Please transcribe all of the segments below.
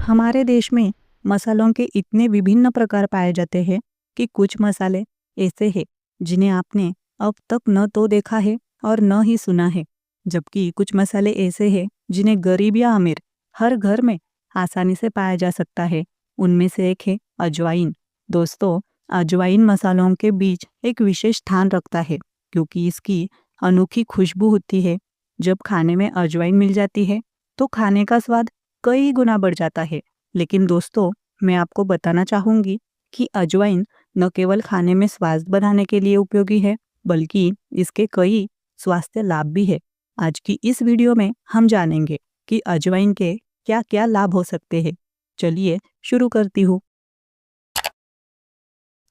हमारे देश में मसालों के इतने विभिन्न प्रकार पाए जाते हैं कि कुछ मसाले ऐसे हैं जिन्हें आपने अब तक न तो देखा है और न ही सुना है, जबकि कुछ मसाले ऐसे हैं जिन्हें गरीब या अमीर हर घर में आसानी से पाया जा सकता है। उनमें से एक है अजवाइन। दोस्तों, अजवाइन मसालों के बीच एक विशेष स्थान रखता है क्योंकि इसकी अनोखी खुशबू होती है। जब खाने में अजवाइन मिल जाती है तो खाने का स्वाद कई गुना बढ़ जाता है। लेकिन दोस्तों, मैं आपको बताना चाहूँगी कि अजवाइन न केवल खाने में स्वाद बढ़ाने के लिए उपयोगी है, बल्कि इसके कई स्वास्थ्य लाभ भी है। आज की इस वीडियो में हम जानेंगे कि अजवाइन के क्या क्या लाभ हो सकते हैं। चलिए शुरू करती हूँ।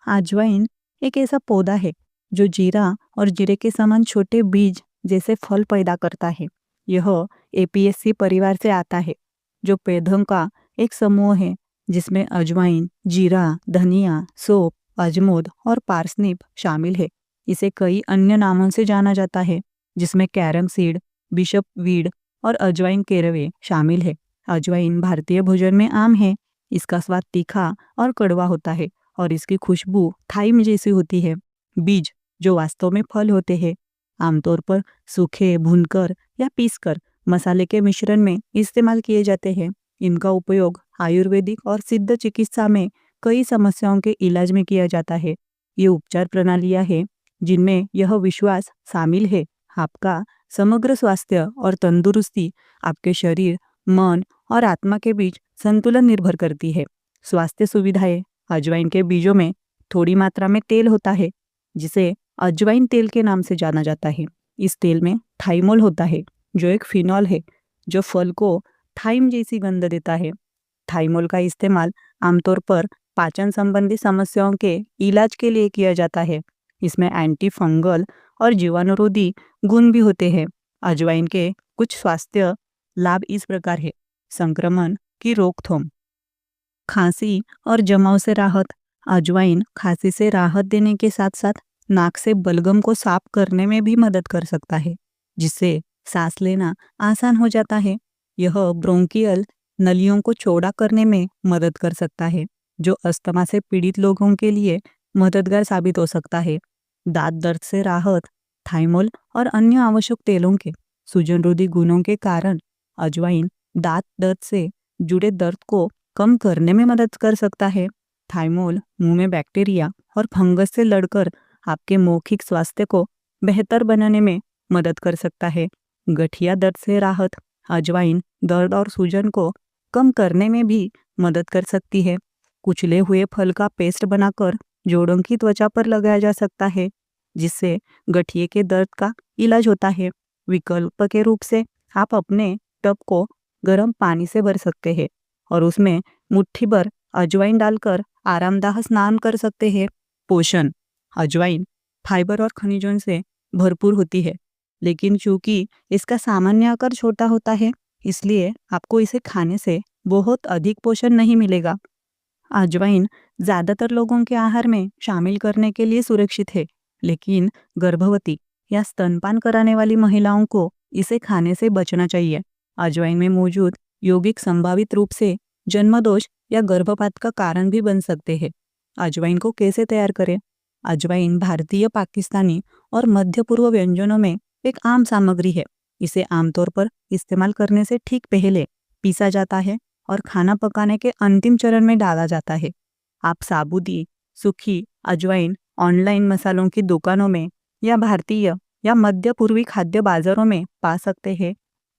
अजवाइन एक ऐसा पौधा है जो जीरा और जीरे के समान छोटे बीज जैसे फल पैदा करता है। यह एपियेसी परिवार से आता है, जो पौधों का एक समूह है जिसमें अजवाइन, जीरा, धनिया, सौंफ, अजमोद और पार्सनिप शामिल है। इसे कई अन्य नामों से जाना जाता है, जिसमें कैरम सीड, बिशप वीड और अजवाइन केरवे शामिल है। अजवाइन भारतीय भोजन में आम है। इसका स्वाद तीखा और कड़वा होता है और इसकी खुशबू थाइम जैसी होती है। बीज, जो वास्तव में फल होते हैं, आमतौर पर सूखे, भूनकर या पीसकर मसाले के मिश्रण में इस्तेमाल किए जाते हैं। इनका उपयोग आयुर्वेदिक और सिद्ध चिकित्सा में कई समस्याओं के इलाज में किया जाता है। ये उपचार प्रणालियां हैं जिनमें यह विश्वास शामिल है आपका समग्र स्वास्थ्य और तंदुरुस्ती आपके शरीर, मन और आत्मा के बीच संतुलन निर्भर करती है। स्वास्थ्य सुविधाएं। अजवाइन के बीजों में थोड़ी मात्रा में तेल होता है, जिसे अजवाइन तेल के नाम से जाना जाता है। इस तेल में थाइमोल होता है, जो एक फिनॉल है जो फल को थाइम जैसी गंध देता है। थाइमोल का इस्तेमाल आमतौर पर पाचन संबंधी समस्याओं के इलाज के लिए किया जाता है। इसमें एंटी फंगल और जीवाणुरोधी गुण भी होते हैं। अजवाइन के कुछ स्वास्थ्य लाभ इस प्रकार है। संक्रमण की रोकथाम, खांसी और जमाव से राहत। अजवाइन खांसी से राहत देने के साथ साथ नाक से बलगम को साफ करने में भी मदद कर सकता है, जिससे सांस लेना आसान हो जाता है। यह ब्रोंकियल नलियों को चौड़ा करने में मदद कर सकता है, जो अस्थमा से पीड़ित लोगों के लिए मददगार साबित हो सकता है। दांत दर्द से राहत। थाइमोल और अन्य आवश्यक तेलों के सूजनरोधी गुणों के कारण अजवाइन दांत दर्द से जुड़े दर्द को कम करने में मदद कर सकता है। थाइमोल मुंह में बैक्टीरिया और फंगस से लड़कर आपके मौखिक स्वास्थ्य को बेहतर बनाने में मदद कर सकता है। गठिया दर्द से राहत। अजवाइन दर्द और सूजन को कम करने में भी मदद कर सकती है। कुचले हुए फल का पेस्ट बनाकर जोड़ों की त्वचा पर लगाया जा सकता है, जिससे गठिए के दर्द का इलाज होता है। विकल्प के रूप से आप अपने टब को गर्म पानी से भर सकते हैं और उसमें मुट्ठी भर अजवाइन डालकर आरामदायक स्नान कर सकते हैं। पोषण। अजवाइन फाइबर और खनिजों से भरपूर होती है, लेकिन चूंकि इसका सामान्य आकार छोटा होता है, इसलिए आपको इसे खाने से बहुत अधिक पोषण नहीं मिलेगा। अजवाइन ज़्यादातर लोगों के आहार में शामिल करने के लिए सुरक्षित है, लेकिन गर्भवती या स्तनपान कराने वाली महिलाओं को इसे खाने से बचना चाहिए। अजवाइन में मौजूद यौगिक संभावित रूप से जन्मदोष या गर्भपात का कारण भी बन सकते हैं। अजवाइन को कैसे तैयार करें? अजवाइन भारतीय, पाकिस्तानी और मध्य पूर्व व्यंजनों में एक आम सामग्री है। इसे आमतौर पर इस्तेमाल करने से ठीक पहले पीसा जाता है और खाना पकाने के अंतिम चरण में डाला जाता है। आप साबुती, सूखी अजवाइन ऑनलाइन मसालों की दुकानों में या भारतीय या मध्य पूर्वी खाद्य बाजारों में पा सकते हैं।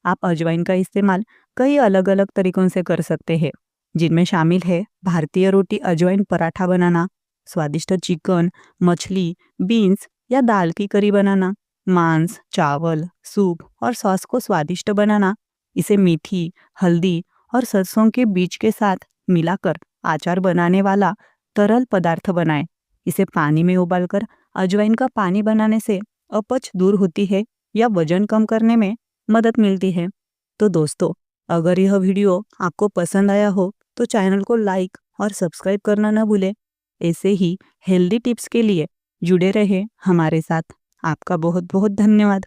आप अजवाइन का इस्तेमाल कई अलग अलग तरीकों से कर सकते हैं, जिनमें शामिल है भारतीय रोटी अजवाइन पराठा बनाना, स्वादिष्ट चिकन, मछली, बीन्स या दाल की करी बनाना, मांस, चावल, सूप और सॉस को स्वादिष्ट बनाना। इसे मीठी, हल्दी और सरसों के बीज के साथ मिलाकर अचार बनाने वाला तरल पदार्थ बनाएं। इसे पानी में उबालकर अजवाइन का पानी बनाने से अपच दूर होती है या वजन कम करने में मदद मिलती है। तो दोस्तों, अगर यह वीडियो आपको पसंद आया हो तो चैनल को लाइक और सब्सक्राइब करना न भूलें। ऐसे ही हेल्दी टिप्स के लिए जुड़े रहे हमारे साथ। आपका बहुत बहुत धन्यवाद।